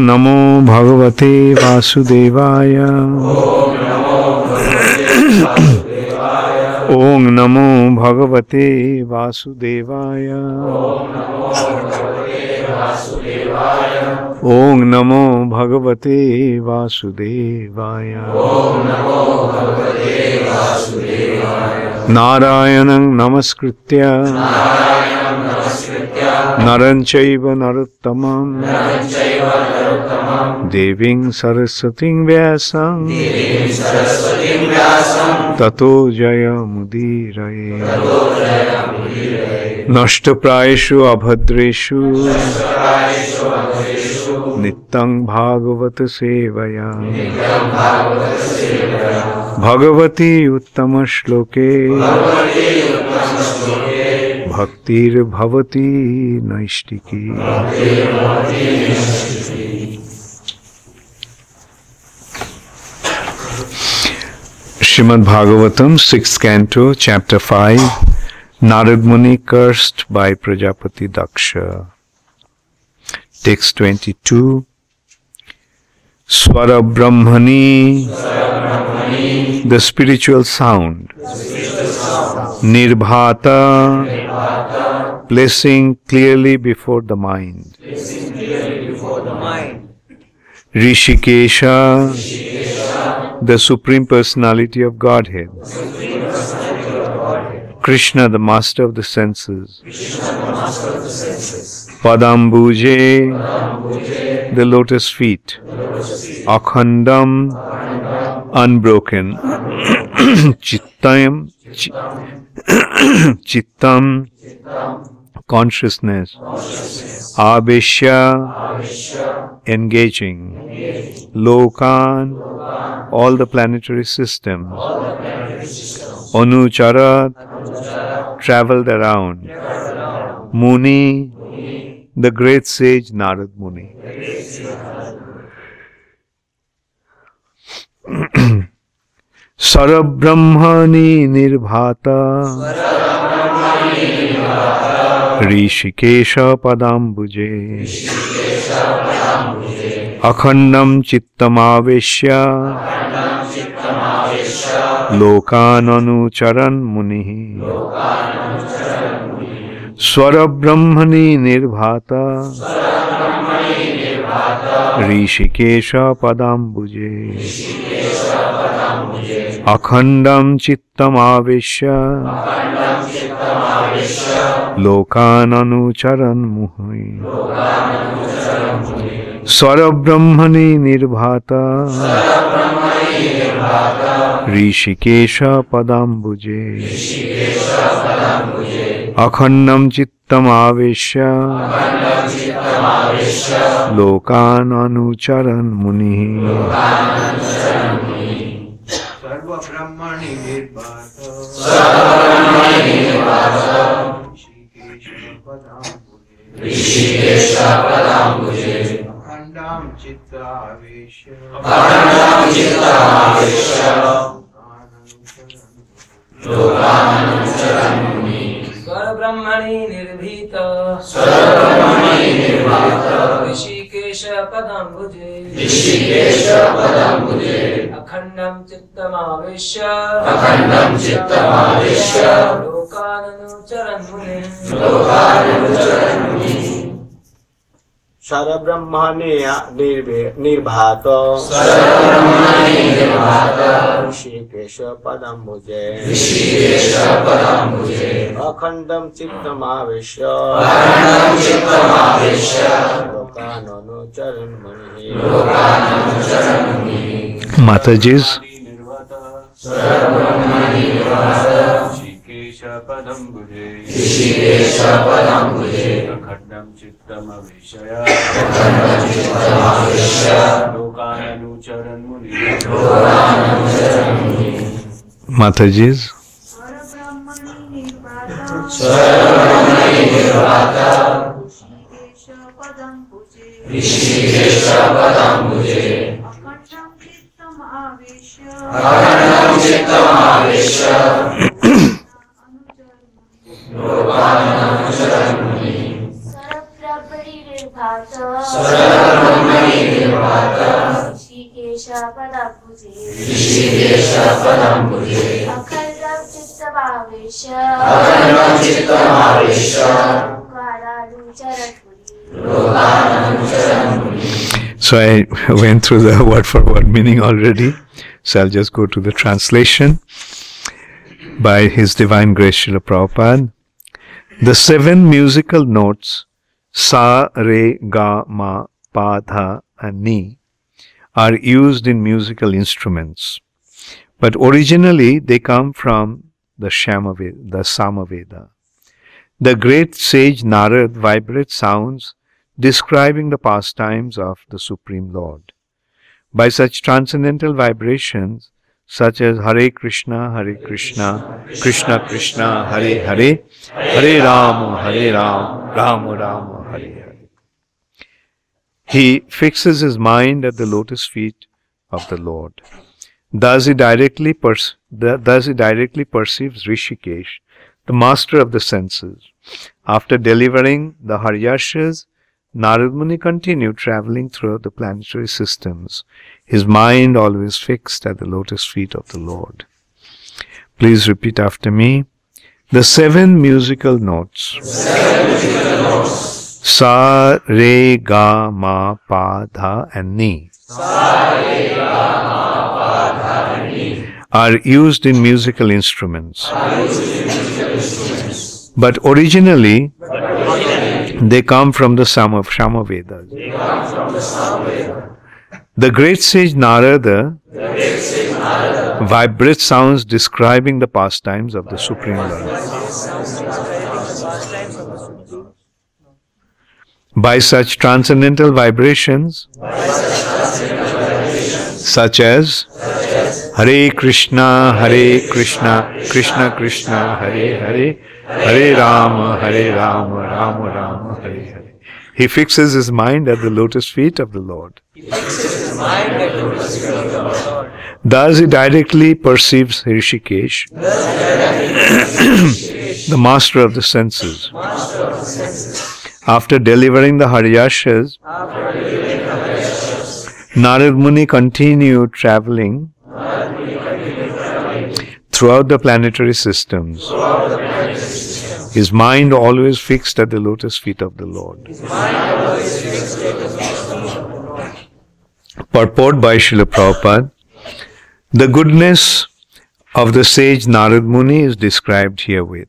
नमो भगवते वासुदेवाय। ओम नमो भगवते वासुदेवाय। ओम नमो भगवते वासुदेवाय। नारायणं नमस्कृत्य नरं चैव नरोत्तमं देवीं सरस्वतीं व्यासं ततो जयमुदीरये। नष्टप्रायेषु अभद्रेषु नित्यं भागवत सेवया भगवती उत्तम श्लोके भक्तिर्भवति नैष्टिकी। Srimad Bhagavatam, 6th Canto, Chapter 5. Nārada Muni cursed by Prajapati Daksha. Text 22. Svara-brahmaṇi, the spiritual sound. Nirbhāta, placing clearly before the mind. hṛṣīkeśa, the Supreme Personality of Godhead. Kṛṣṇa, the Master of the Senses. Padāmbuje, the lotus feet. Akhaṇḍam, unbroken. Cittam, consciousness. Āveśya, engaging. Lokān, all the planetary systems. Anucaran, traveled around. Muni, the great sage Nārada Muni. svara-brahmaṇi nirbhāta hṛṣīkeśa-padāmbuje akhaṇḍaṁ cittam āveśya lokān anucaran muniḥ. svara-brahmaṇi nirbhāta hṛṣīkeśa-padāmbuje akhaṇḍaṁ cittam āveśya lokān anucaran muniḥ. svara-brahmaṇi nirbhāta hṛṣīkeśa-padāmbuje akhaṇḍaṁ cittam āveśya lokān anucaran muniḥ. Sarva-brahmaṇi nirbhāta hṛṣīkeśa-padāmbuje akhaṇḍaṁ citta āveśya lokān anucaran muniḥ. Sarva-brahmaṇi nirbhīta hṛṣīkeśa-padāmbuje akhaṇḍaṁ cittam āveśya lokān anucaran muniḥ. Sarva-brahmaṇi nirbhāta hṛṣīkeśa-padāmbuje akhaṇḍaṁ cittam āveśya lokān anucaran muniḥ. Mataji's. hṛṣīkeśa-padāmbuje akhaṇḍaṁ cittam āveśya lokān anucaran muniḥ. Mataji's. hṛṣīkeśa-padāmbuje akhaṇḍaṁ cittam āveśya lokān anucaran muniḥ. nirbhāta hṛṣīkeśa-padāmbuje akhaṇḍaṁ cittam āveśya So I went through the word for word meaning already. So I'll just go to the translation. By His Divine Grace Srila Prabhupada, the 7 musical notes Sa, Re, Ga, Ma, Pa, Dha and Ni are used in musical instruments. But originally they come from the Sāma Veda. The great sage Nārada vibrates sounds describing the pastimes of the Supreme Lord. By such transcendental vibrations, such as Hare Kṛṣṇa, Hare Kṛṣṇa, Kṛṣṇa Kṛṣṇa, Hare Hare, Hare Rāma, Hare Rāma, Rāma Rāma, Hare Hare. He fixes his mind at the lotus feet of the Lord. Thus he directly perceives hṛṣīkeśa, the master of the senses. After delivering the Acharyas, Nārada Muni continued traveling throughout the planetary systems, his mind always fixed at the lotus feet of the Lord. Please repeat after me. The 7 musical notes, Sa, Re, Ga, Ma, Pa, Dha and Ni, are used in musical instruments. But originally, they come from the Sāma Veda. The great sage Nārada vibrates sounds describing the pastimes of the Supreme Lord. By such transcendental vibrations, such as Hare Kṛṣṇa, Hare Kṛṣṇa, Kṛṣṇa Kṛṣṇa, Hare Hare, Hare Rāma, Hare Rāma, Rāma Rāma, Hare Hare. He fixes his mind at the lotus feet of the Lord. Thus he directly perceives hṛṣīkeśa, the master of the senses. After delivering the Acharyas, Nārada Muni continued traveling throughout the planetary systems, his mind always fixed at the lotus feet of the Lord. Purport by Srila Prabhupada. The goodness of the sage Nārada Muni is described herewith.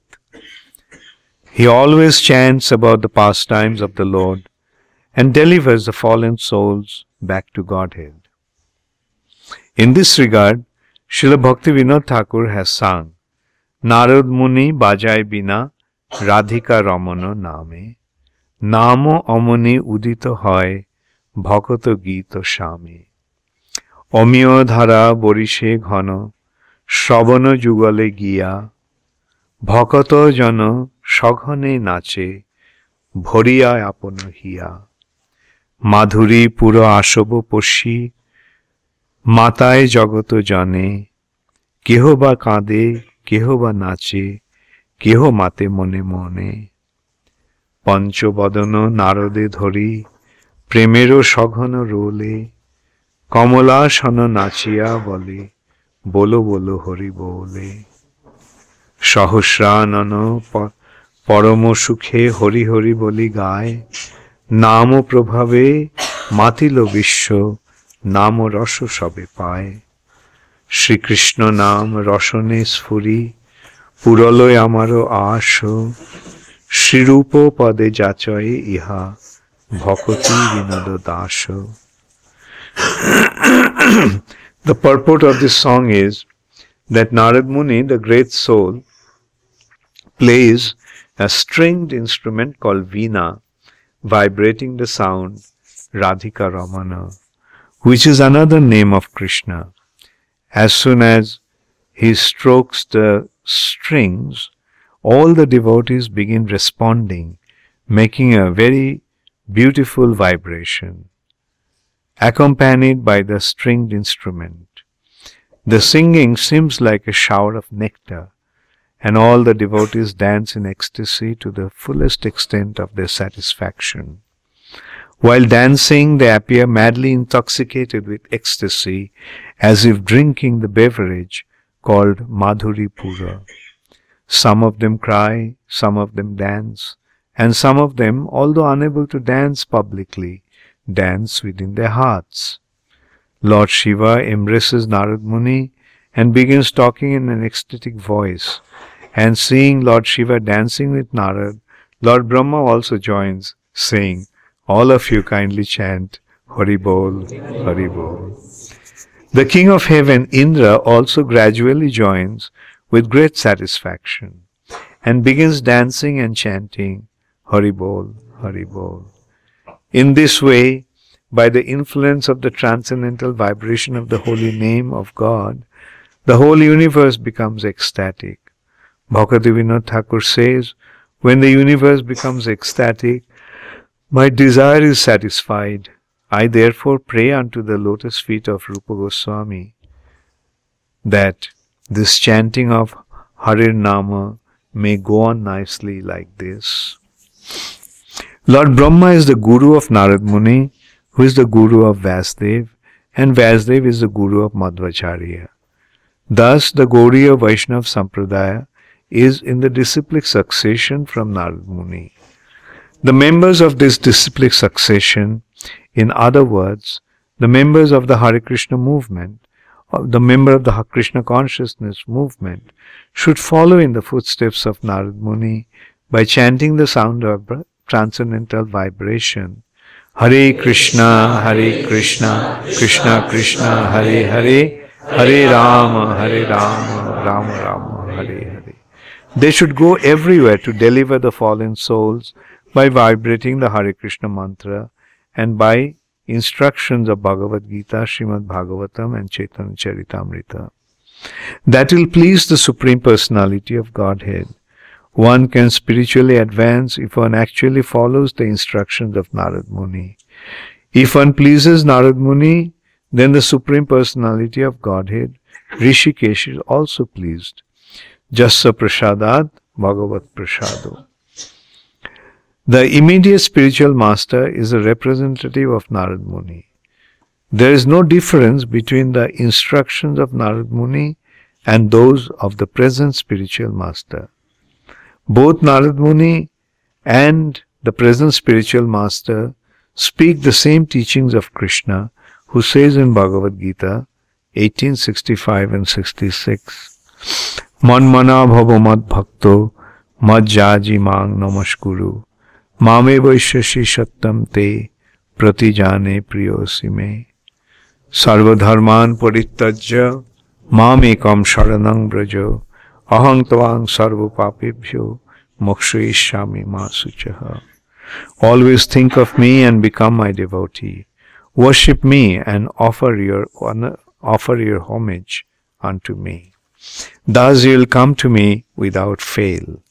He always chants about the pastimes of the Lord and delivers the fallen souls back to Godhead. In this regard, Srila Bhakti Vinod Thakur has sung, Nārada Muni bajai bina Radhika Ramana name, Namo amoni udito hoy bhakato gito shame. Omiyo dhara borishe ghana, Shrabana jugale giya, Bhakato jana সঘনে নাচে ভরিয়া আপন হিয়া মাধুরী পুর আসব পশি মাতায় জগত জানে কেহ বা কাঁদে কেহ বা নাচে কেহ মাতে মনে মনে পঞ্চবদন নারদে ধরি প্রেমেরও সঘন রোলে কমলাসন নাচিয়া বলে বলো বলো হরি বলে সহস্রানন পরম সুখে হরি হরি বলি গায় নাম প্রভাবে মাতিল বিশ্ব নাম রস সবে পায় শ্রীকৃষ্ণ নাম রসনে স্ফুরি পুরলয় আমারও আশ শ্রীরূপ পদে যাচয়ে ইহা ভকতি Binod Das. The purport of this song is that Nārada Muni, the great soul, plays a stringed instrument called veena, vibrating the sound Radhika Ramana, which is another name of Krishna. As soon as he strokes the strings, all the devotees begin responding, making a very beautiful vibration, accompanied by the stringed instrument. The singing seems like a shower of nectar, and all the devotees dance in ecstasy to the fullest extent of their satisfaction. While dancing, they appear madly intoxicated with ecstasy, as if drinking the beverage called Madhuri Pura. Some of them cry, some of them dance, and some of them, although unable to dance publicly, dance within their hearts. Lord Shiva embraces Nārada Muni and begins talking in an ecstatic voice. And seeing Lord Shiva dancing with Narad, Lord Brahma also joins, saying, "All of you kindly chant, Hari Bol, Hari Bol." The King of Heaven, Indra, also gradually joins with great satisfaction and begins dancing and chanting, Hari Bol, Hari Bol. In this way, by the influence of the transcendental vibration of the holy name of God, the whole universe becomes ecstatic. Bhaktivinoda Thakur says, when the universe becomes ecstatic, my desire is satisfied. I therefore pray unto the lotus feet of Rupa Goswami that this chanting of Hare Rāma may go on nicely like this. Lord Brahma is the Guru of Nārada Muni, who is the Guru of Vāsdev, and Vāsdev is the Guru of Madhvacharya. Thus, the Gauriya Vaishnava Sampradaya is in the disciplic succession from Nārada Muni. The members of this disciplic succession, in other words, the members of the Hare Kṛṣṇa movement, the member of the Krishna consciousness movement, should follow in the footsteps of Nārada Muni by chanting the sound of transcendental vibration, Hare Kṛṣṇa, Hare Kṛṣṇa, Kṛṣṇa Kṛṣṇa, Hare Hare, Hare Rāma, Hare Rāma, Rāma Rāma, Hare Hare. They should go everywhere to deliver the fallen souls by vibrating the Hare Kṛṣṇa mantra and by instructions of Bhagavad Gita, Srimad Bhagavatam and Chaitanya Charitamrita. That will please the Supreme Personality of Godhead. One can spiritually advance if one actually follows the instructions of Nārada Muni. If one pleases Nārada Muni, then the Supreme Personality of Godhead, hṛṣīkeśa, is also pleased. Jasya prasadat Bhagavat prasado. The immediate spiritual master is a representative of Nārada Muni. There is no difference between the instructions of Nārada Muni and those of the present spiritual master. Both Nārada Muni and the present spiritual master speak the same teachings of Krishna, who says in Bhagavad Gita 18:65 and 66, Manmana bhava mad bhakto mad jaji mang namaskuru mame vaishyasi te pratijane priyosi me sarva dharman parittajya mamekam sharanam brajo ahaṇḍaṁ sarva papebhyo mokṣayishyami ma sucaha. Always think of me and become my devotee. Worship me and offer your homage unto me. Thus you will come to me without fail.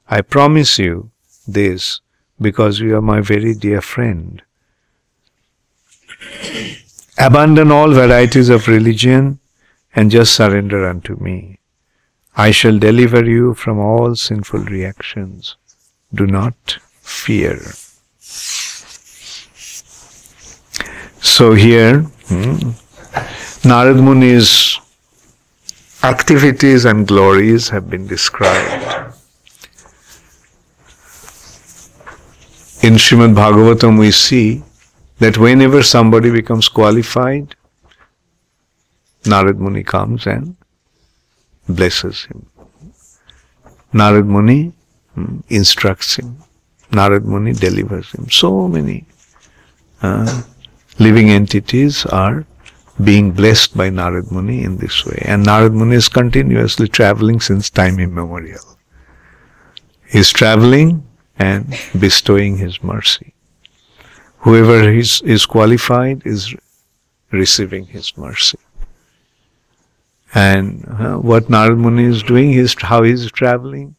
I promise you this because you are my very dear friend. Abandon all varieties of religion and just surrender unto me. I shall deliver you from all sinful reactions. Do not fear. So here, Nārada Muni's activities and glories have been described. In Srimad Bhagavatam we see that whenever somebody becomes qualified, Nārada Muni comes and blesses him. Nārada Muni instructs him. Nārada Muni delivers him. So many living entities are being blessed by Nārada Muni in this way. And Nārada Muni is continuously traveling since time immemorial. He is traveling and bestowing his mercy. Whoever is qualified is receiving his mercy. And what Nārada Muni is doing, how he is traveling?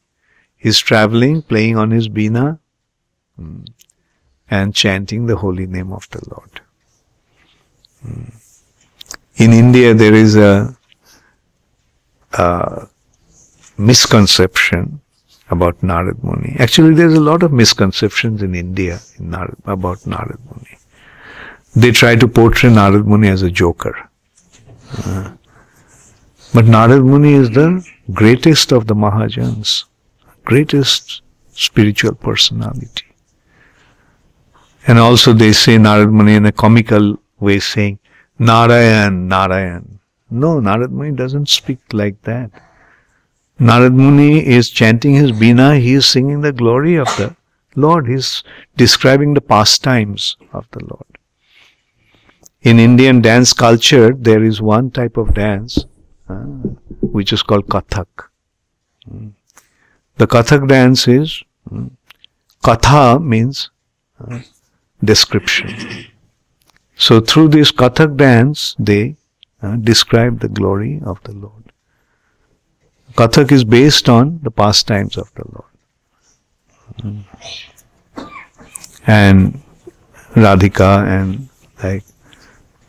He is traveling, playing on his veena and chanting the holy name of the Lord. In India there is a misconception about Nārada Muni. Actually there is a lot of misconceptions in India about Nārada Muni. they try to portray Nārada Muni as a joker. But Nārada Muni is the greatest of the Mahajans, greatest spiritual personality. And also they say Nārada Muni in a comical way, saying, Narayan, Narayan. No, Nārada Muni doesn't speak like that. Nārada Muni is chanting his Bina, he is singing the glory of the Lord, he is describing the pastimes of the Lord. In Indian dance culture, there is one type of dance which is called Kathak. The Kathak dance is, Katha means description. So through this Kathak dance, they describe the glory of the Lord. Kathak is based on the pastimes of the Lord. And Radhika and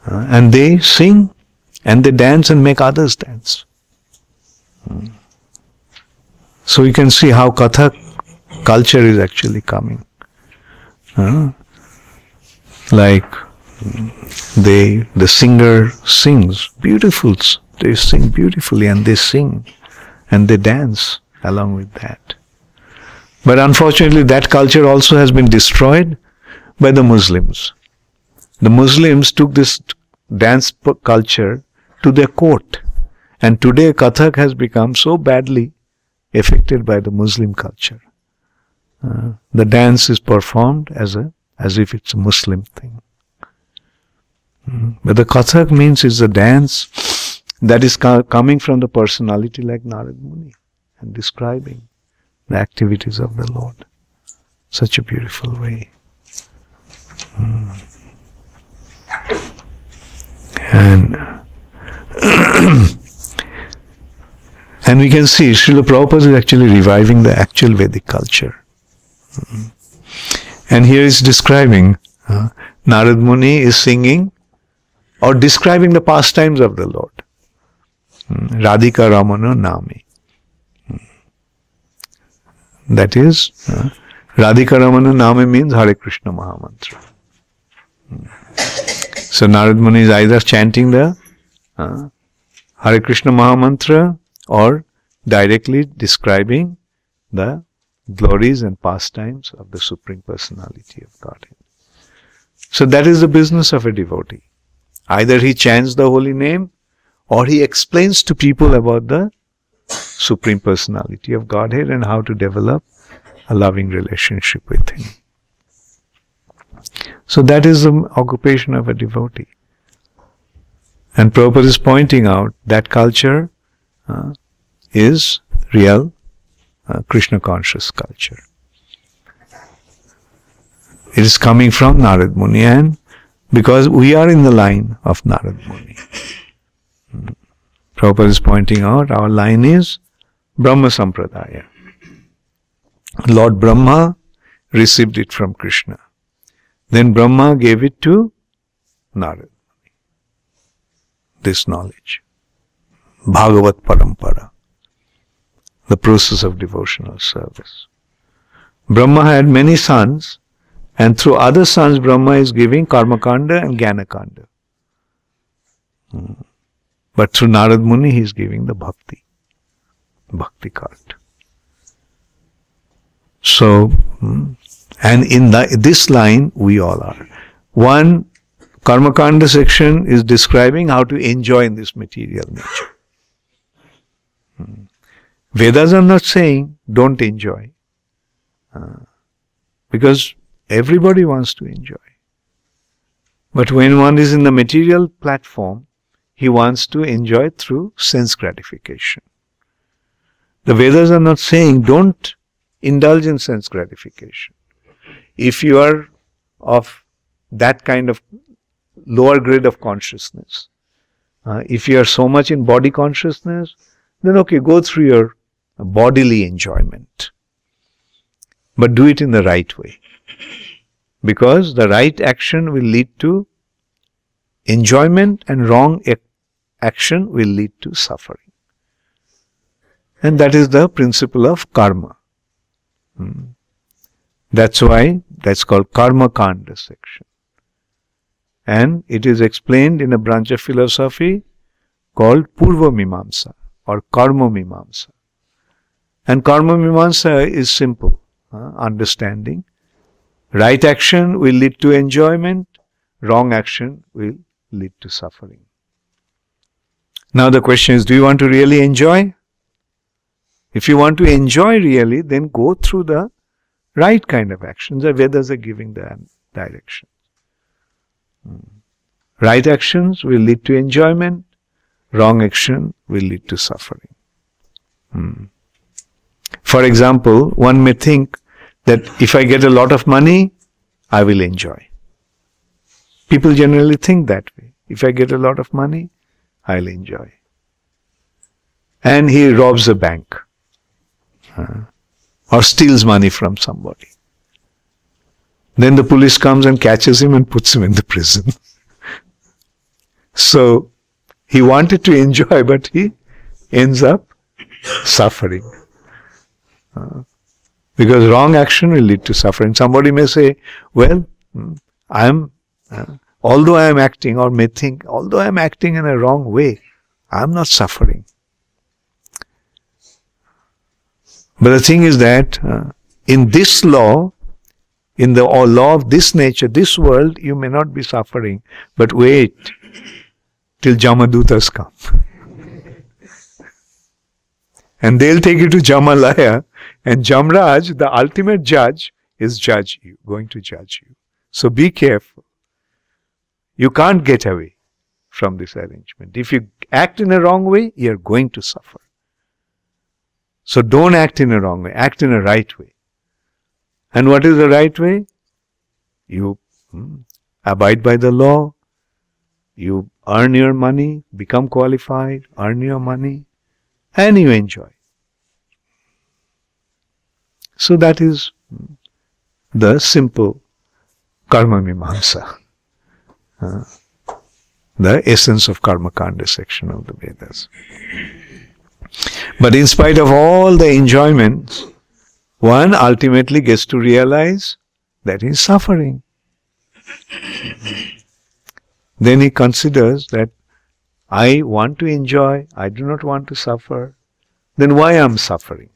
and they sing and they dance and make others dance. So you can see how Kathak culture is actually coming. Like the singer sings beautiful, they sing beautifully and they sing and they dance along with that. But unfortunately that culture also has been destroyed by the Muslims. The Muslims took this dance culture to their court, and today Kathak has become so badly affected by the Muslim culture. The dance is performed as if it's a Muslim thing. But the Kathak means it's a dance that is coming from the personality like Nārada Muni and describing the activities of the Lord. Such a beautiful way. And and we can see Srila Prabhupada is actually reviving the actual Vedic culture. And here is describing, Nārada Muni is singing or describing the pastimes of the Lord. Radhika Ramana Nami. That is, Radhika Ramana Nami means Hare Kṛṣṇa Mahamantra. So Nārada Muni is either chanting the Hare Kṛṣṇa Mahamantra or directly describing the glories and pastimes of the Supreme Personality of Godhead. So that is the business of a devotee. Either he chants the holy name or he explains to people about the Supreme Personality of Godhead and how to develop a loving relationship with Him. So that is the occupation of a devotee. And Prabhupada is pointing out that culture is real Krishna conscious culture. It is coming from Nārada Muni, and because we are in the line of Nārada Muni. Prabhupada is pointing out our line is Brahma Sampradaya. Lord Brahma received it from Krishna. Then Brahma gave it to Nārada Muni. This knowledge. Bhagavat Parampara. The process of devotional service. Brahma had many sons, and through other sons Brahma is giving Karmakanda and Jnanakanda. But through Nārada Muni he is giving the Bhakti card. So, and in this line we all are. One Karmakanda section is describing how to enjoy in this material nature. Vedas are not saying don't enjoy. Because everybody wants to enjoy. But when one is in the material platform, he wants to enjoy through sense gratification. The Vedas are not saying don't indulge in sense gratification. If you are of that kind of lower grade of consciousness, if you are so much in body consciousness, then okay, go through your bodily enjoyment. But do it in the right way. Because the right action will lead to enjoyment and wrong action will lead to suffering. And that is the principle of karma. That's why that's called Karma Kanda section. And it is explained in a branch of philosophy called Purva Mimamsa or Karma Mimamsa. And Karma Mimamsa is simple understanding. Right action will lead to enjoyment, wrong action will lead to suffering. Now the question is, do you want to really enjoy? If you want to enjoy really, then go through the right kind of actions. The Vedas are giving the direction. Right actions will lead to enjoyment, wrong action will lead to suffering. For example, one may think that if I get a lot of money, I will enjoy. People generally think that way. If I get a lot of money, I'll enjoy. And he robs a bank or steals money from somebody. Then the police comes and catches him and puts him in the prison. So he wanted to enjoy, but he ends up suffering. Because wrong action will lead to suffering. Somebody may say, well, although I am acting, or may think, although I am acting in a wrong way, I am not suffering. But the thing is that in this law, in the law of this nature, this world, you may not be suffering. But wait till Jamadutas come. And they'll take you to Jamalaya, and Jamraj, the ultimate judge, is going to judge you. So be careful. You can't get away from this arrangement. If you act in a wrong way, you're going to suffer. So don't act in a wrong way, act in a right way. And what is the right way? You abide by the law, you earn your money, become qualified, earn your money, and you enjoy. So that is the simple karma mimamsa, the essence of karma kanda section of the Vedas. But in spite of all the enjoyments, one ultimately gets to realize that he is suffering. Then he considers that I want to enjoy, I do not want to suffer. Then why I am suffering?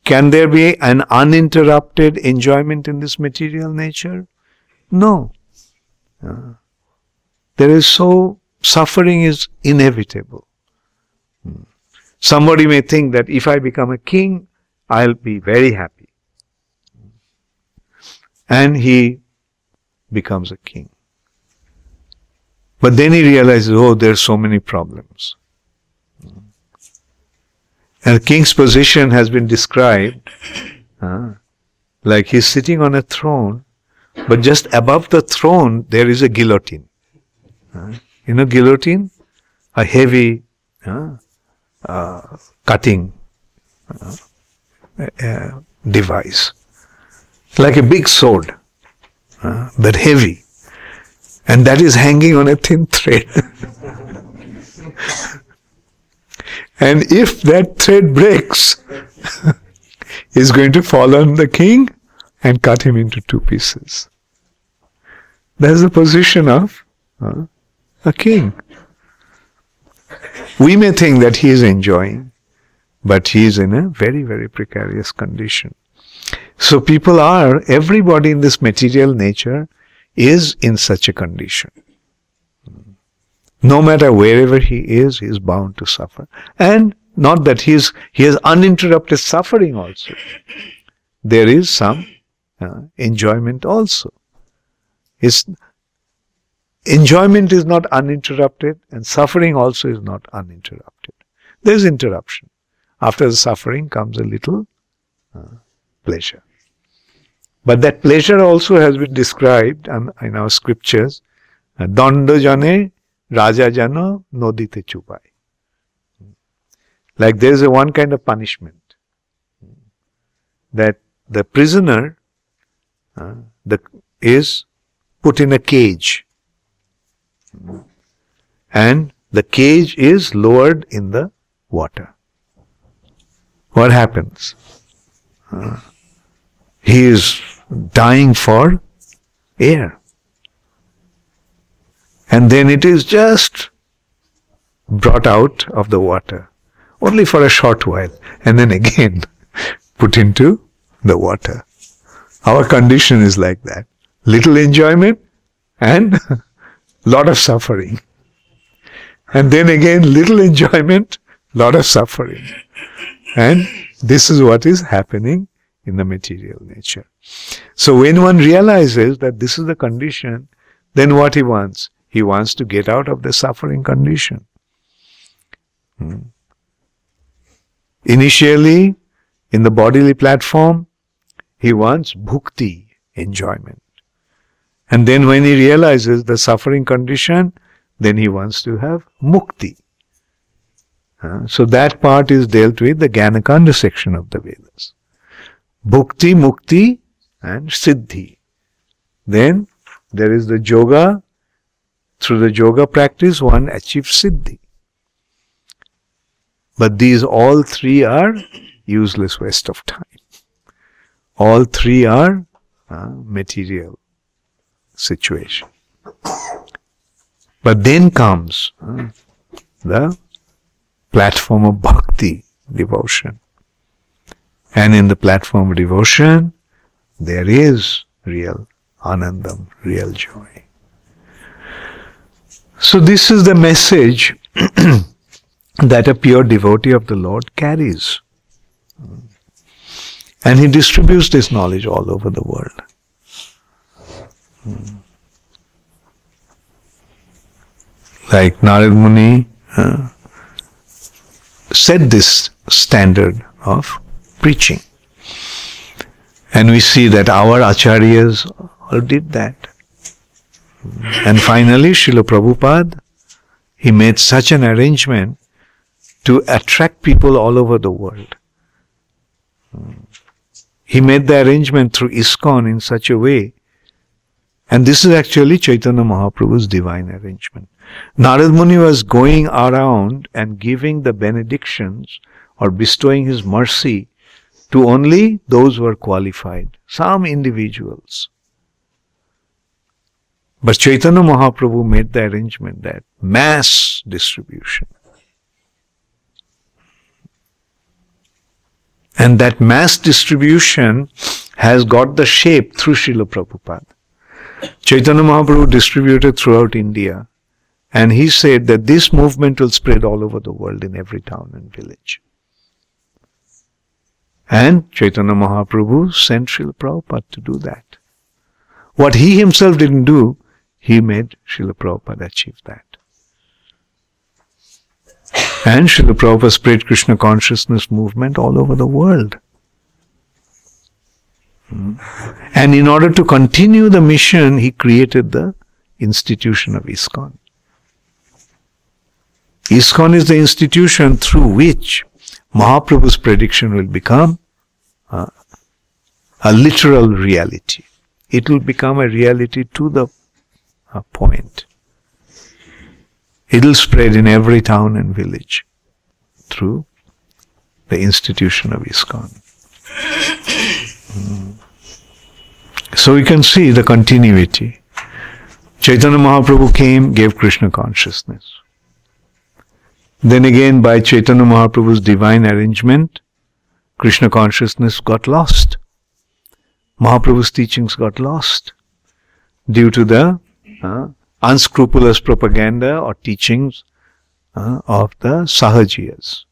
Can there be an uninterrupted enjoyment in this material nature? No. Suffering is inevitable. Somebody may think that if I become a king, I'll be very happy. And he becomes a king. But then he realizes, oh, there are so many problems. And the king's position has been described like he's sitting on a throne, but just above the throne there is a guillotine. You know guillotine? A heavy cutting device. Like a big sword, but heavy. And that is hanging on a thin thread. And if that thread breaks, he's going to fall on the king and cut him into two pieces. That's the position of a king. We may think that he is enjoying, but he is in a very, very precarious condition. So everybody in this material nature is in such a condition. No matter wherever he is bound to suffer. And not that he has uninterrupted suffering also. There is some enjoyment also. Enjoyment is not uninterrupted, and suffering also is not uninterrupted. There is interruption. After the suffering comes a little pleasure. But that pleasure also has been described in our scriptures. Danda jane raja jano nodite chupai. Like there is one kind of punishment that the prisoner is put in a cage, and the cage is lowered in the water. What happens? He is dying for air. and then it is just brought out of the water, only for a short while, and then again put into the water. Our condition is like that. Little enjoyment and lot of suffering. And then again, little enjoyment, lot of suffering. And this is what is happening in the material nature. So when one realizes that this is the condition, then what he wants? He wants to get out of the suffering condition. Initially, in the bodily platform, he wants bhukti, enjoyment. And then when he realizes the suffering condition, then he wants to have mukti. So that part is dealt with the Jnana-kanda section of the Vedas. Bhukti, mukti and siddhi. Then there is the yoga. Through the yoga practice, one achieves siddhi. But these all three are useless waste of time. All three are material situation. But then comes the platform of bhakti, devotion. And in the platform of devotion, there is real akhaṇḍam, real joy. So this is the message that a pure devotee of the Lord carries. And he distributes this knowledge all over the world. Like Nārada Muni set this standard of preaching. And we see that our Acharyas all did that. And finally, Srila Prabhupada, he made such an arrangement to attract people all over the world. He made the arrangement through ISKCON in such a way, and this is actually Chaitanya Mahaprabhu's divine arrangement. Nārada Muni was going around and giving the benedictions or bestowing his mercy to only those who are qualified, some individuals. But Chaitanya Mahaprabhu made the arrangement that mass distribution. And that mass distribution has got the shape through Srila Prabhupada. Chaitanya Mahaprabhu distributed throughout India, and he said that this movement will spread all over the world in every town and village. And Chaitanya Mahaprabhu sent Srila Prabhupada to do that. What he himself didn't do, he made Srila Prabhupada achieve that. And Srila Prabhupada spread Kṛṣṇa consciousness movement all over the world. And in order to continue the mission, he created the institution of ISKCON. ISKCON is the institution through which Mahaprabhu's prediction will become a literal reality. It will become a reality to the point. It will spread in every town and village through the institution of ISKCON. So we can see the continuity. Chaitanya Mahaprabhu came, gave Kṛṣṇa consciousness. Then again, by Chaitanya Mahaprabhu's divine arrangement, Kṛṣṇa consciousness got lost. Mahaprabhu's teachings got lost due to the unscrupulous propaganda or teachings of the Sahajiyas,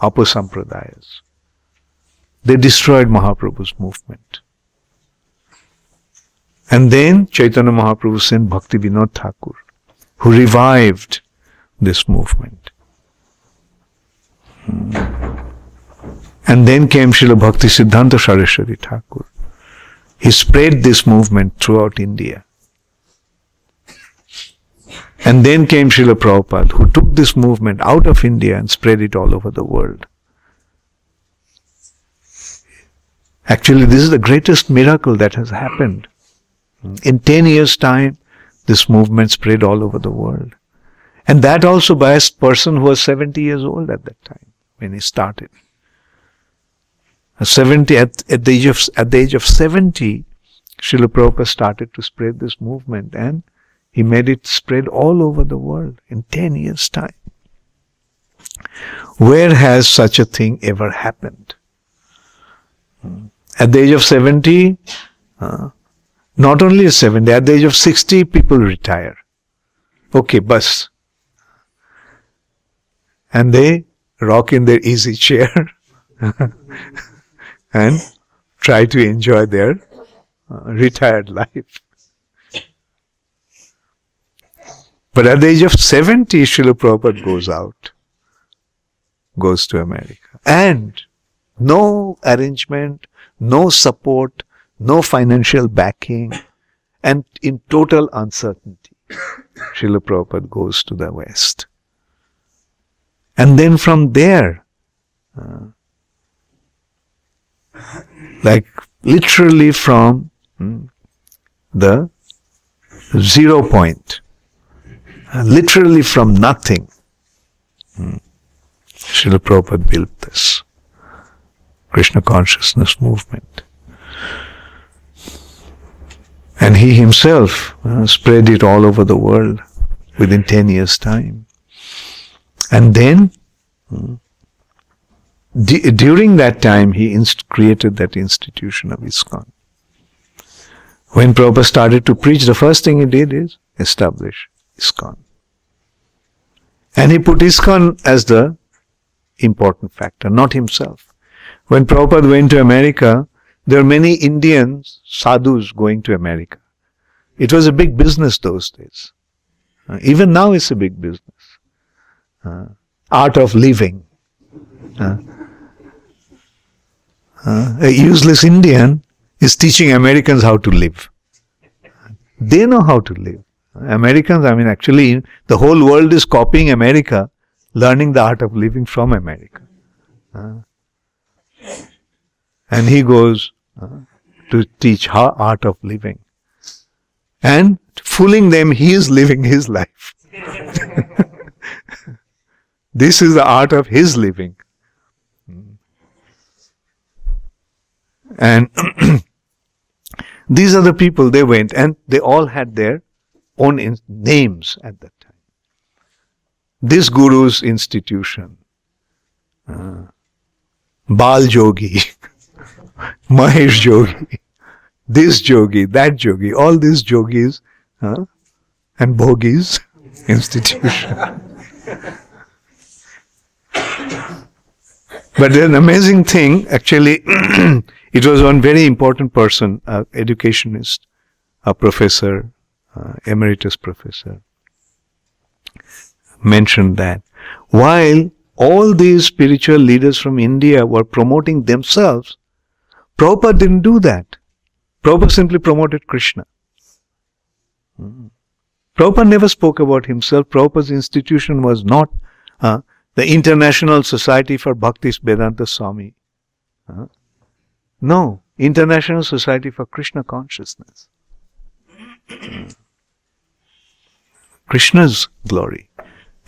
Apasampradayas. They destroyed Mahaprabhu's movement. And then Chaitanya Mahaprabhu sent Bhakti Vinod Thakur, who revived this movement. And then came Srila Bhakti Siddhanta Saraswati Thakur. He spread this movement throughout India. And then came Srila Prabhupada, who took this movement out of India and spread it all over the world. Actually, this is the greatest miracle that has happened. In 10 years' time, this movement spread all over the world. And that also by a person who was 70 years old at that time, when he started. At the age of 70, Srila Prabhupada started to spread this movement, and He made it spread all over the world in 10 years' time. Where has such a thing ever happened? At the age of 70, not only 70, at the age of 60, people retire. Okay, bus. And they rock in their easy chair and try to enjoy their retired life. But at the age of 70, Srila Prabhupada goes to America. And no arrangement, no support, no financial backing, and in total uncertainty, Srila Prabhupada goes to the West. And then from there, like literally from the 0 point, literally from nothing, Srila Prabhupada built this Krishna consciousness movement. And he himself spread it all over the world within 10 years' time. And then, during that time, he created that institution of ISKCON. When Prabhupada started to preach, the first thing he did is establish ISKCON. And he put ISKCON as the important factor, not himself. When Prabhupada went to America, there were many Indians, sadhus going to America. It was a big business those days. Even now it's a big business. Art of living. A useless Indian is teaching Americans how to live. They know how to live. Americans, I mean, actually, the whole world is copying America, learning the art of living from America. And he goes to teach art of living. And fooling them, he is living his life. This is the art of his living. And these are the people, they went, and they all had their own names at that time. This guru's institution, Bal Jogi, Mahesh Jogi, this Jogi, that Jogi, all these Jogis and Bhogis institution. But an amazing thing, actually, it was one very important person, an educationist, a professor, emeritus professor, mentioned that while all these spiritual leaders from India were promoting themselves, Prabhupada didn't do that. Prabhupada simply promoted Krishna. Prabhupada never spoke about himself. Prabhupada's institution was not the International Society for Bhakti Vedanta Swami. No, International Society for Krishna Consciousness. Krishna's glory.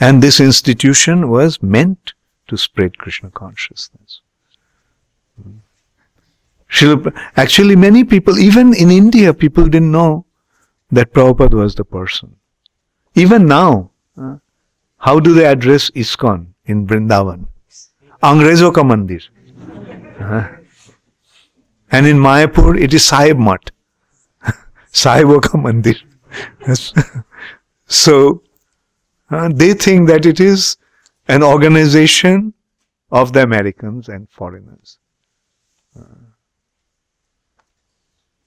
And this institution was meant to spread Krishna consciousness. Actually, many people, even in India, people didn't know that Prabhupada was the person. Even now, how do they address ISKCON in Vrindavan? Angrezo ka mandir. And in Mayapur, it is Sahib Mat. Sahibo ka mandir. So, they think that it is an organization of the Americans and foreigners.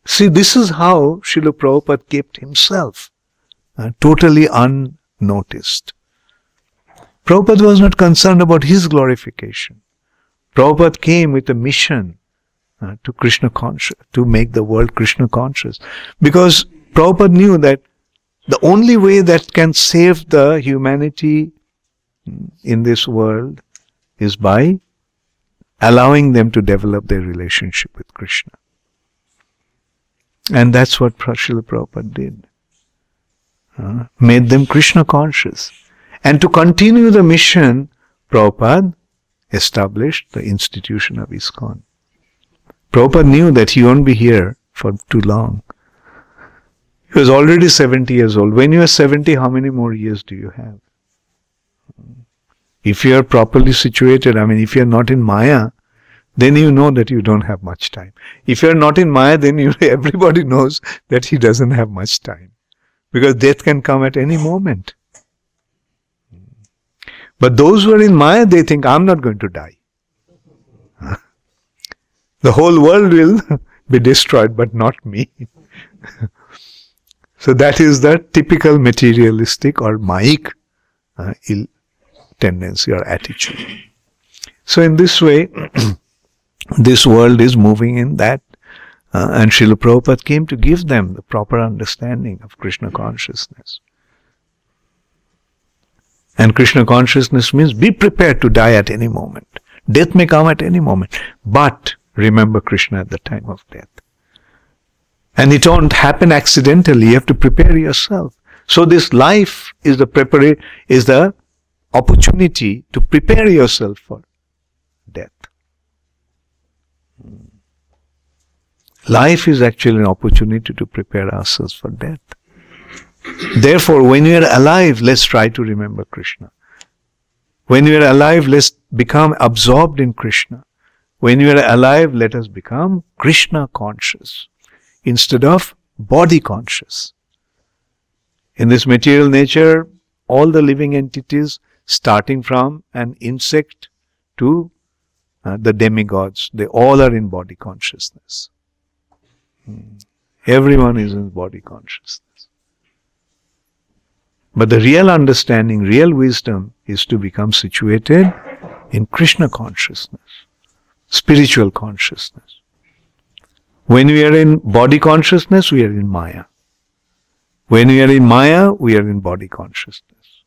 See, this is how Srila Prabhupada kept himself totally unnoticed. Prabhupada was not concerned about his glorification. Prabhupada came with a mission to Krishna conscious, to make the world Krishna conscious. Because Prabhupada knew that the only way that can save the humanity in this world is by allowing them to develop their relationship with Krishna. And that's what Srila Prabhupada did. Made them Krishna conscious. And to continue the mission, Prabhupada established the institution of ISKCON. Prabhupada knew that he won't be here for too long. He was already 70 years old. When you are 70, how many more years do you have? If you are properly situated, if you are not in Maya, then you know that you don't have much time. If you are not in Maya, then everybody knows that he doesn't have much time. Because death can come at any moment. But those who are in Maya, they think, I'm not going to die. The whole world will be destroyed, but not me. So that is the typical materialistic or Mayic tendency or attitude. So in this way, this world is moving in that. And Srila Prabhupada came to give them the proper understanding of Krishna consciousness. And Krishna consciousness means be prepared to die at any moment. Death may come at any moment. But remember Krishna at the time of death. And it won't happen accidentally. You have to prepare yourself. So this life is the opportunity to prepare yourself for death. Life is actually an opportunity to prepare ourselves for death. Therefore, when we are alive, let's try to remember Krishna. When we are alive, let's become absorbed in Krishna. When we are alive, let us become Krishna conscious instead of body conscious. In this material nature, all the living entities, starting from an insect to the demigods, they all are in body consciousness. Everyone is in body consciousness. But the real understanding, real wisdom is to become situated in Krishna consciousness, spiritual consciousness. When we are in body consciousness, we are in Maya. When we are in Maya, we are in body consciousness.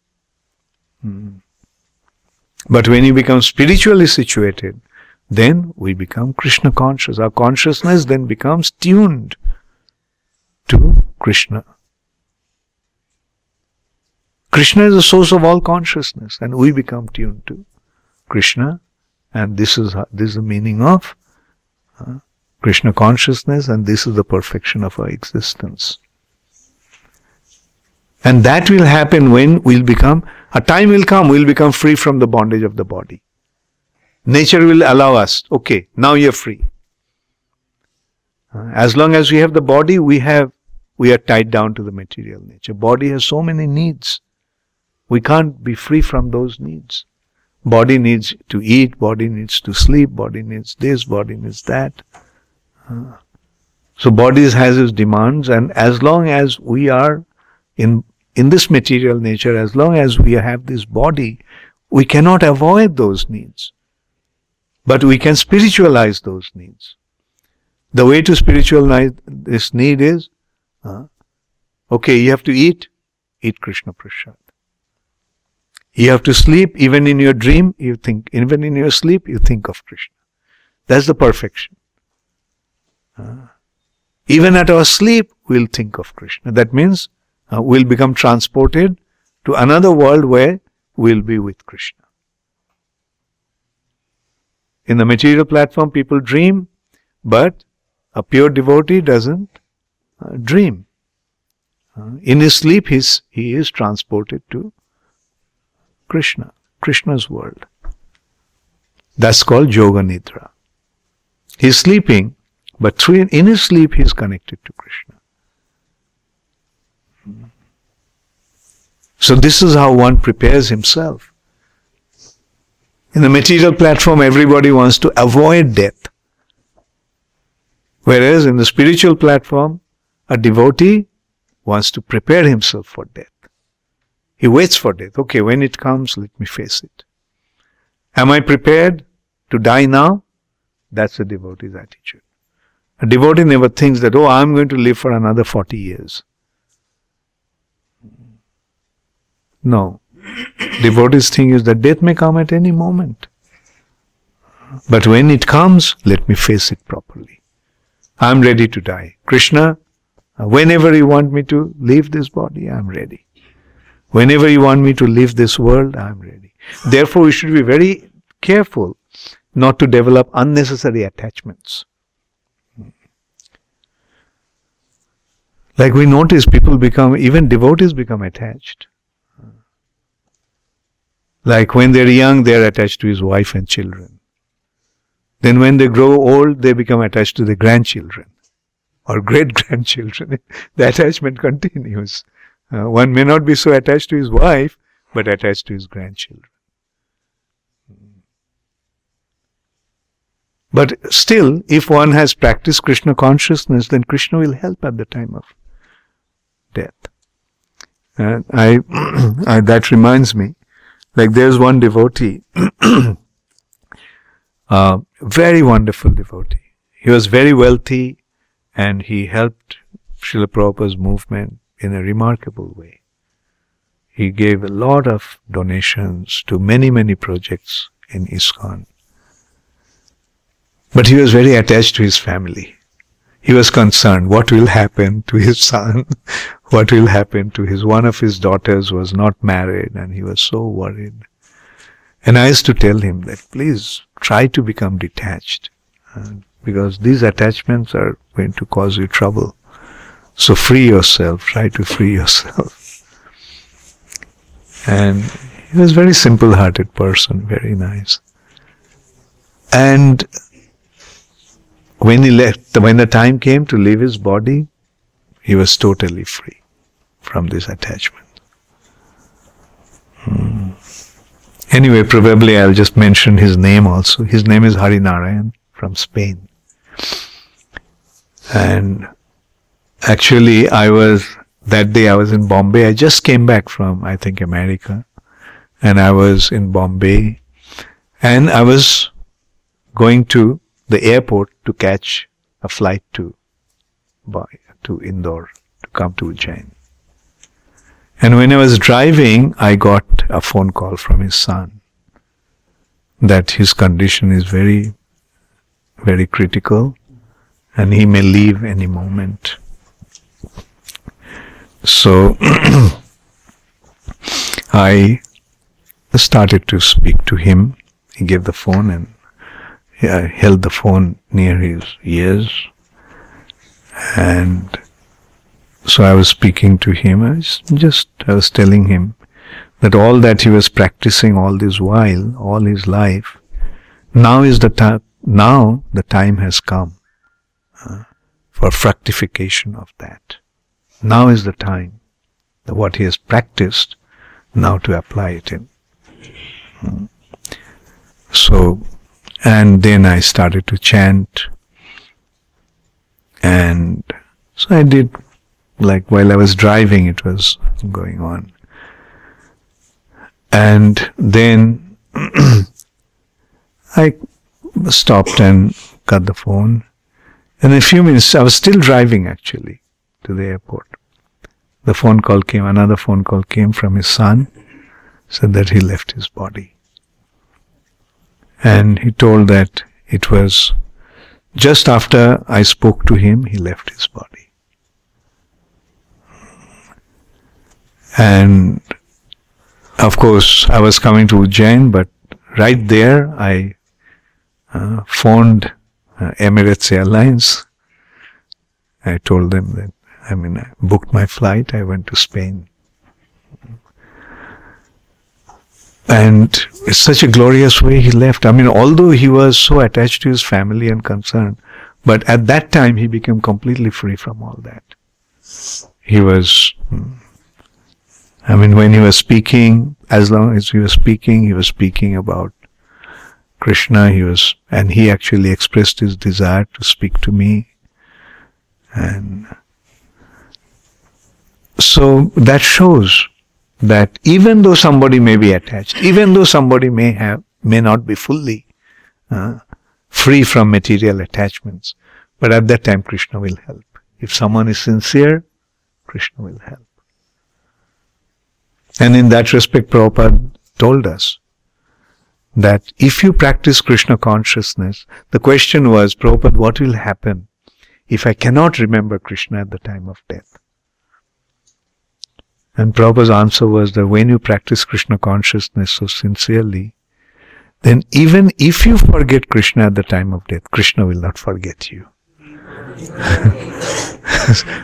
But when you become spiritually situated, then we become Krishna conscious. Our consciousness then becomes tuned to Krishna. Krishna is the source of all consciousness, and we become tuned to Krishna. And this is the meaning of Krishna consciousness, and this is the perfection of our existence. And that will happen when a time will come, we'll become free from the bondage of the body. Nature will allow us, okay, now you're free. As long as we have the body, we are tied down to the material nature. Body has so many needs. We can't be free from those needs. Body needs to eat, body needs to sleep, body needs this, body needs that. So body has its demands, and as long as we are in this material nature, as long as we have this body, we cannot avoid those needs. But we can spiritualize those needs. The way to spiritualize this need is, okay, you have to eat Krishna Prasad. You have to sleep, even in your dream, even in your sleep, you think of Krishna. That's the perfection. Even at our sleep, we'll think of Krishna. That means we'll become transported to another world where we'll be with Krishna. In the material platform, people dream, but a pure devotee doesn't dream. In his sleep, he is transported to Krishna, Krishna's world. That's called Yoga Nidra. He's sleeping, but in his sleep, he is connected to Krishna. So this is how one prepares himself. In the material platform, everybody wants to avoid death. Whereas in the spiritual platform, a devotee wants to prepare himself for death. He waits for death. Okay, when it comes, let me face it. Am I prepared to die now? That's a devotee's attitude. A devotee never thinks that, oh, I'm going to live for another 40 years. No. Devotee's thing is that death may come at any moment. But when it comes, let me face it properly. I'm ready to die. Krishna, whenever you want me to leave this body, I'm ready. Whenever you want me to leave this world, I'm ready. Therefore, we should be very careful not to develop unnecessary attachments. Like we notice people become, even devotees become attached. Like when they're young, they're attached to his wife and children. Then when they grow old, they become attached to their grandchildren or great-grandchildren. The attachment continues. One may not be so attached to his wife, but attached to his grandchildren. But still, if one has practiced Kṛṣṇa consciousness, then Kṛṣṇa will help at the time of death. And that reminds me, like there's one devotee, very wonderful devotee. He was very wealthy and he helped Srila Prabhupada's movement in a remarkable way. He gave a lot of donations to many, many projects in ISKCON. But he was very attached to his family. He was concerned what will happen to his son, what will happen to one of his daughters was not married, and he was so worried. And I used to tell him that please try to become detached, because these attachments are going to cause you trouble. So free yourself, try to free yourself. And he was a very simple-hearted person, very nice. And when he left, when the time came to leave his body, he was totally free from this attachment. Anyway, probably I'll just mention his name also. His name is Hare Narayan from Spain. And actually, that day I was in Bombay. I just came back from, I think, America. And I was in Bombay. And I was going to the airport to catch a flight to Indore, to come to Ujjain. And when I was driving, I got a phone call from his son that his condition is very, very critical and he may leave any moment. So I started to speak to him. He gave the phone and I held the phone near his ears, and so I was speaking to him. I was telling him that all that he was practicing all this while, all his life, now is the time. Now the time has come for fructification of that. Now is the time that what he has practiced, now to apply it in. So. And then I started to chant, and so I did, like while I was driving it was going on. And then I stopped and cut the phone, and in a few minutes, I was still driving actually to the airport. The phone call came, another phone call came from his son, said that he left his body. And he told that it was just after I spoke to him, he left his body. And of course, I was coming to Ujjain, but right there I phoned Emirates Airlines. I told them that, I booked my flight, I went to Spain. And it's such a glorious way he left. Although he was so attached to his family and concerned, but at that time he became completely free from all that. He was, when he was speaking, as long as he was speaking about Kṛṣṇa, and he actually expressed his desire to speak to me. And so that shows that even though somebody may be attached, even though somebody may not be fully free from material attachments, but at that time Kṛṣṇa will help. If someone is sincere, Kṛṣṇa will help. And in that respect, Prabhupada told us that if you practice Kṛṣṇa consciousness, the question was, Prabhupada, what will happen if I cannot remember Kṛṣṇa at the time of death? And Prabhupada's answer was that when you practice Kṛṣṇa consciousness so sincerely, then even if you forget Kṛṣṇa at the time of death, Kṛṣṇa will not forget you.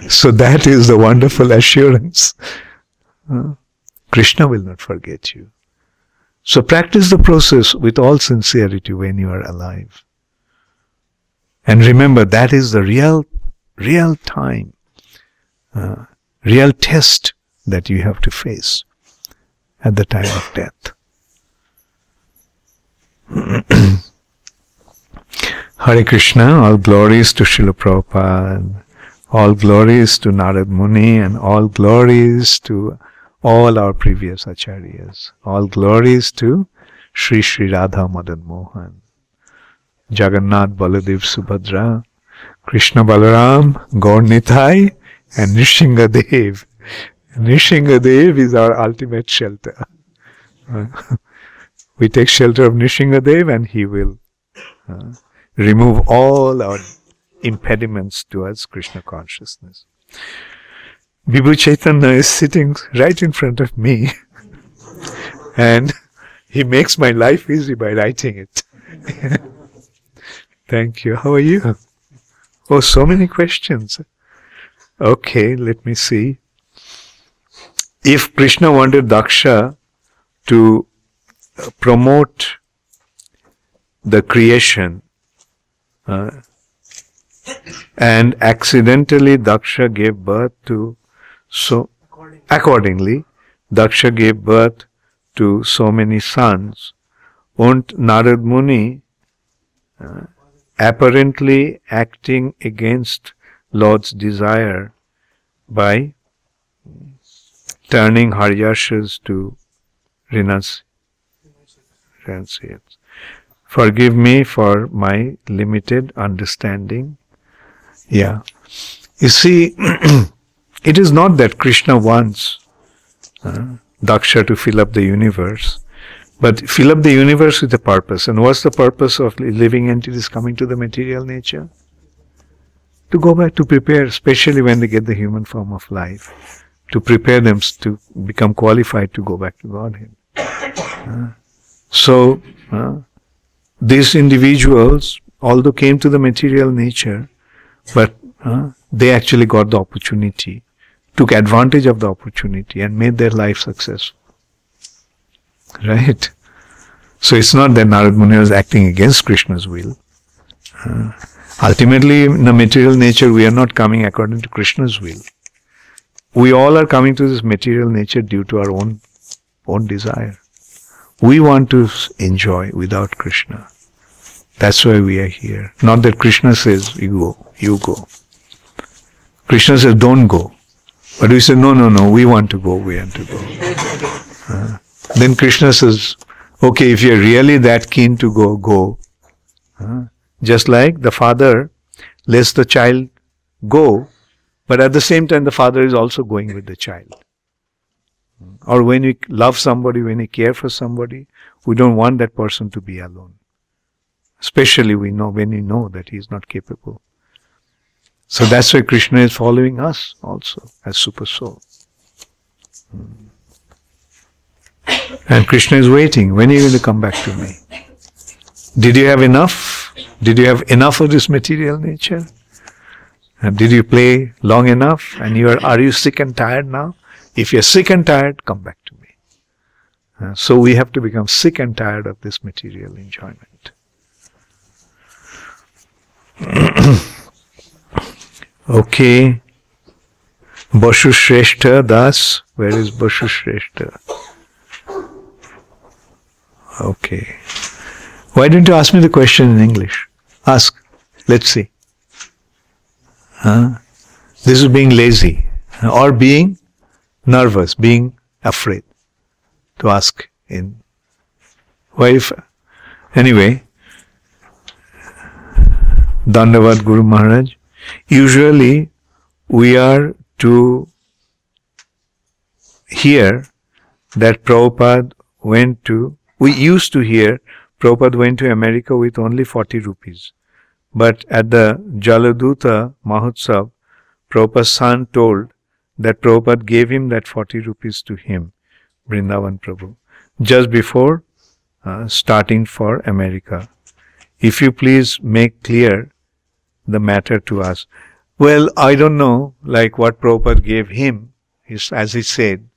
So that is the wonderful assurance. Krishna will not forget you. So practice the process with all sincerity when you are alive. And remember, that is the real time, real test that you have to face at the time of death. Hare Krishna, all glories to Srila Prabhupada, all glories to Nārada Muni, and all glories to all our previous Acharyas. All glories to Sri Sri Radha Madan Mohan, Jagannath Baladev Subhadra, Krishna Balaram, Gaur Nitai, and Nrsimhadev. Nrsimhadev is our ultimate shelter. We take shelter of Nrsimhadev and he will remove all our impediments towards Krishna consciousness. Vibhu Chaitanya is sitting right in front of me and he makes my life easy by writing it. Thank you. How are you? Oh, so many questions. Okay, let me see. If Krishna wanted Daksha to promote the creation and accidentally Daksha gave birth to accordingly Daksha gave birth to so many sons, won't Nārada Muni apparently acting against Lord's desire by turning Haryashas to renunciates? Forgive me for my limited understanding. Yeah. You see, it is not that Krishna wants Daksha to fill up the universe, but fill up the universe with a purpose. And what's the purpose of living entities coming to the material nature? To go back to prepare, especially when they get the human form of life, to prepare them to become qualified to go back to Godhead. So, these individuals, although came to the material nature, but they actually got the opportunity, took advantage of the opportunity and made their life successful. Right? So it's not that Nārada Muni was acting against Krishna's will. Ultimately, in the material nature, we are not coming according to Krishna's will. We all are coming to this material nature due to our own desire. We want to enjoy without Krishna. That's why we are here. Not that Krishna says, you go. Krishna says, don't go. But we say, no, we want to go. Then Krishna says, okay, if you're really that keen to go. Just like the father lets the child go, but at the same time the father is also going with the child. Or when we love somebody, when we care for somebody, we don't want that person to be alone. Especially when we know that he is not capable. So that's why Krishna is following us also as Super Soul. And Krishna is waiting. When are you going to come back to me? Did you have enough? Did you have enough of this material nature? And did you play long enough? And are you sick and tired now? If you're sick and tired, come back to me. So we have to become sick and tired of this material enjoyment. Okay. Bashu Shrestha Das. Where is Bashu Shrestha? Okay. Why didn't you ask me the question in English? Ask. Let's see. This is being lazy. Or being nervous, being afraid to ask in. Why if... Anyway. Dandavad Guru Maharaj. Usually we are to hear that Prabhupada we used to hear Prabhupada went to America with only 40 rupees. But at the Jaladuta Mahotsav, Prabhupada's son told that Prabhupada gave him that 40 rupees to him, Vrindavan Prabhu, just before starting for America. If you please make clear the matter to us. Well, I don't know, like what Prabhupada gave him, as he said,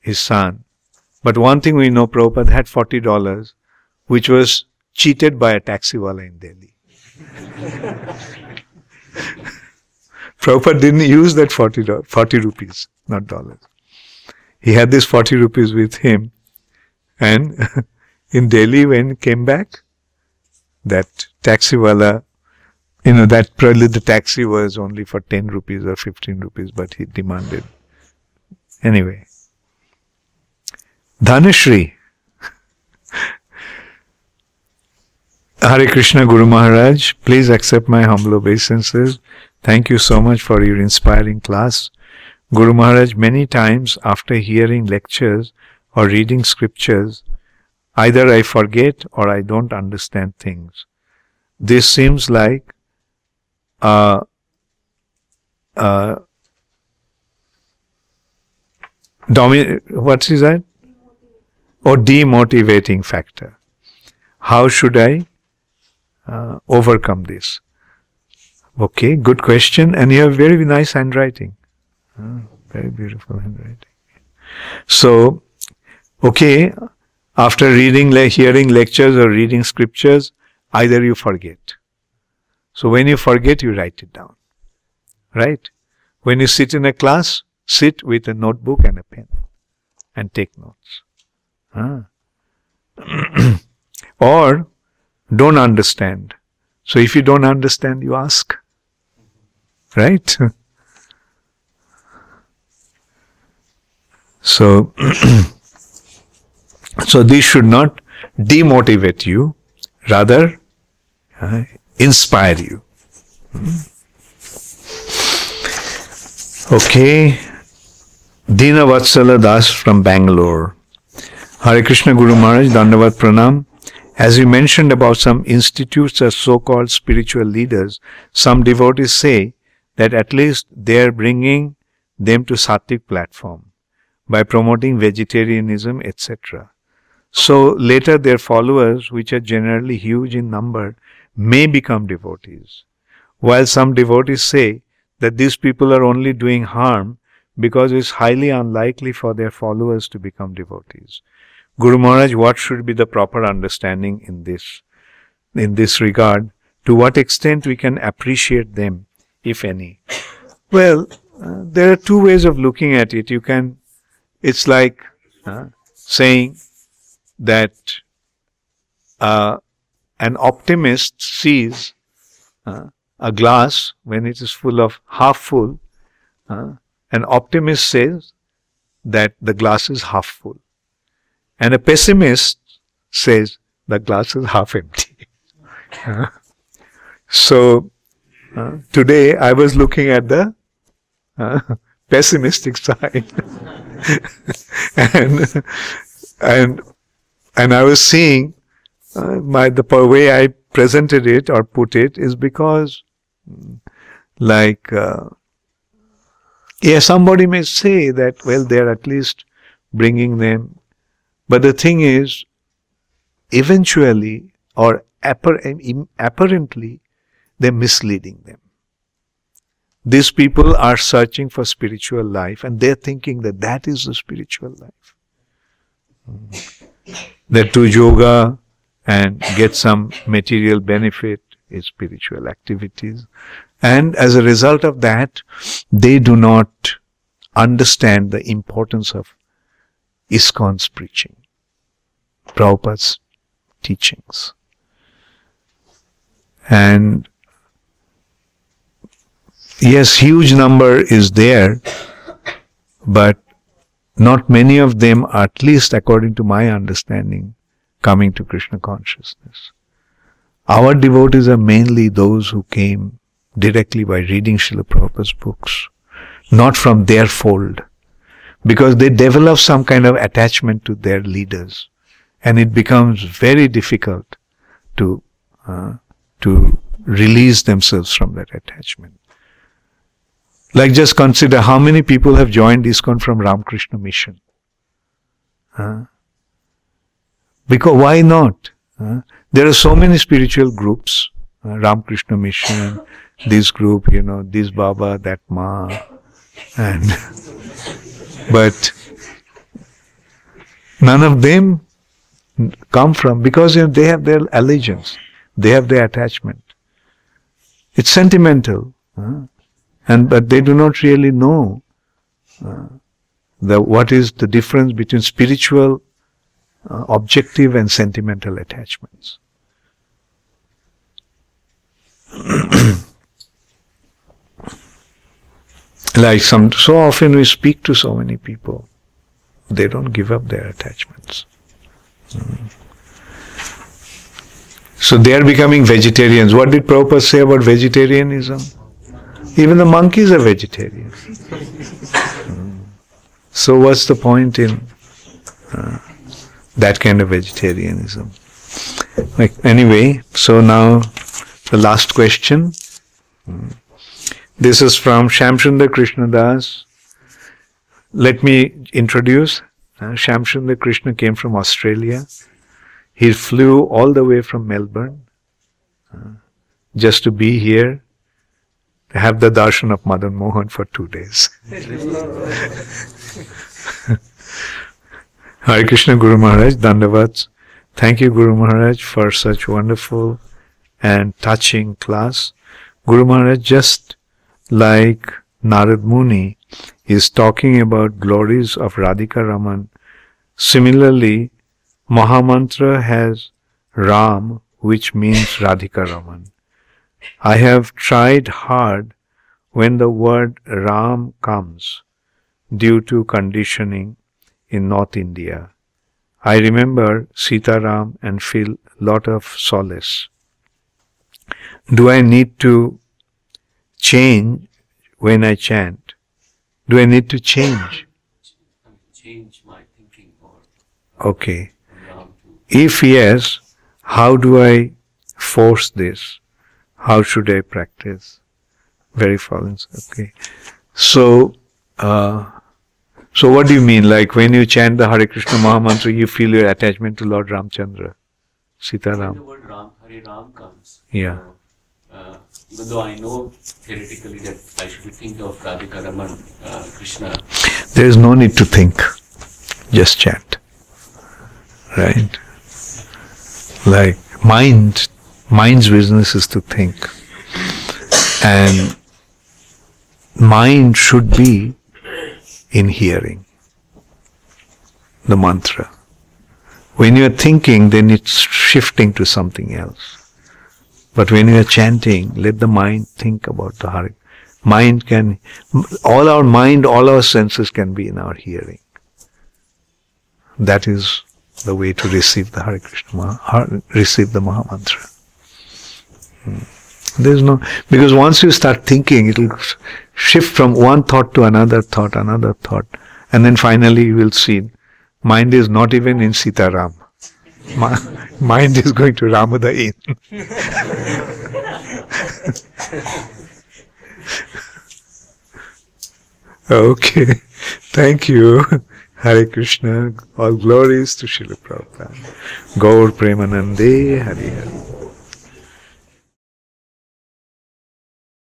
his son. But one thing we know, Prabhupada had $40, which was cheated by a taxiwala in Delhi. Prabhupada didn't use that 40 rupees, not dollars. He had this 40 rupees with him, and in Delhi when he came back, that taxiwala, that probably the taxi was only for 10 rupees or 15 rupees, but he demanded. Anyway. Dhanashri. Hare Kṛṣṇa Guru Maharaj, please accept my humble obeisances. Thank you so much for your inspiring class. Guru Maharaj, many times after hearing lectures or reading scriptures, either I forget or I don't understand things. This seems like what is that? Or demotivating factor. How should I overcome this? Okay, good question. And you have very nice handwriting. Very beautiful handwriting. So, okay, after hearing lectures or reading scriptures, either you forget. So when you forget, you write it down. Right? When you sit in a class, sit with a notebook and a pen and take notes. Or don't understand. So if you don't understand, you ask. Right? So, so this should not demotivate you, rather inspire you. Okay. Dina Vatsala Das from Bangalore. Hare Kṛṣṇa Guru Maharaj, Dandavat Pranam. As you mentioned about some institutes as so-called spiritual leaders, some devotees say that at least they are bringing them to Sattvic platform by promoting vegetarianism, etc. So later their followers, which are generally huge in number, may become devotees. While some devotees say that these people are only doing harm because it is highly unlikely for their followers to become devotees. Guru Maharaj, what should be the proper understanding in this regard? To what extent we can appreciate them, if any? Well, there are two ways of looking at it. It's like saying that an optimist sees a glass when it is full of half full. An optimist says that the glass is half full. And a pessimist says the glass is half empty. So, today I was looking at the pessimistic side. and I was seeing the way I presented it or put it is because somebody may say that, well, they're at least bringing them. But the thing is, eventually or apparently, they're misleading them. These people are searching for spiritual life and they're thinking that that is the spiritual life. That to yoga and get some material benefit is spiritual activities. And as a result of that, they do not understand the importance of ISKCON's preaching, Prabhupada's teachings. And yes, huge number is there, but not many of them, at least according to my understanding, coming to Krishna consciousness. Our devotees are mainly those who came directly by reading Srila Prabhupada's books, not from their fold, because they develop some kind of attachment to their leaders, and it becomes very difficult to release themselves from that attachment. Like, just consider how many people have joined ISKCON from Ramakrishna Mission. Because why not? There are so many spiritual groups Ramakrishna Mission, this group, this Baba, that Ma, and but none of them come from, because they have their allegiance, they have their attachment. It's sentimental, but they do not really know what is the difference between spiritual, objective and sentimental attachments. Like so often we speak to so many people, they don't give up their attachments. So they are becoming vegetarians. What did Prabhupada say about vegetarianism? Even the monkeys are vegetarians. So what's the point in that kind of vegetarianism? Anyway, so now the last question. This is from Shamsundar Krishna Das. Let me introduce. Shamsundar Krishna came from Australia. He flew all the way from Melbourne just to be here, to have the darshan of Madan Mohan for 2 days. Hare Krishna Guru Maharaj, Dandavats. Thank you Guru Maharaj for such wonderful and touching class. Guru Maharaj, just like Nārada Muni is talking about glories of Radhika Raman, similarly Mahamantra has Ram, which means Radhika Raman. I have tried hard when the word Ram comes due to conditioning in North India. I remember Sita Ram and feel lot of solace. Do I need to change when I chant? Do I need to change? Change my thinking or Okay. If yes, how do I force this? How should I practice? Very fallen. Okay. So what do you mean? Like when you chant the Hare Krishna Mahamantra, you feel your attachment to Lord Ramchandra, Sita when Ram. the word Ram, Hare Ram comes. Yeah. Even though I know theoretically that I should be thinking of Radhika Raman, Krishna. There is no need to think. Just chant. Right? Like mind's business is to think. And mind should be in hearing the mantra. When you are thinking, then it's shifting to something else. But when you are chanting, let the mind think about the Hare. All our senses can be in our hearing. That is the way to receive the Hare Krishna, receive the Mahamantra. There is no, because once you start thinking, it will shift from one thought to another thought, and then finally you will see, mind is not even in Sita Ram. Mind is going to Rama the Inn. Okay, thank you. Hare Krishna, all glories to Srila Prabhupada. Gaur Premanande, Hare Hare.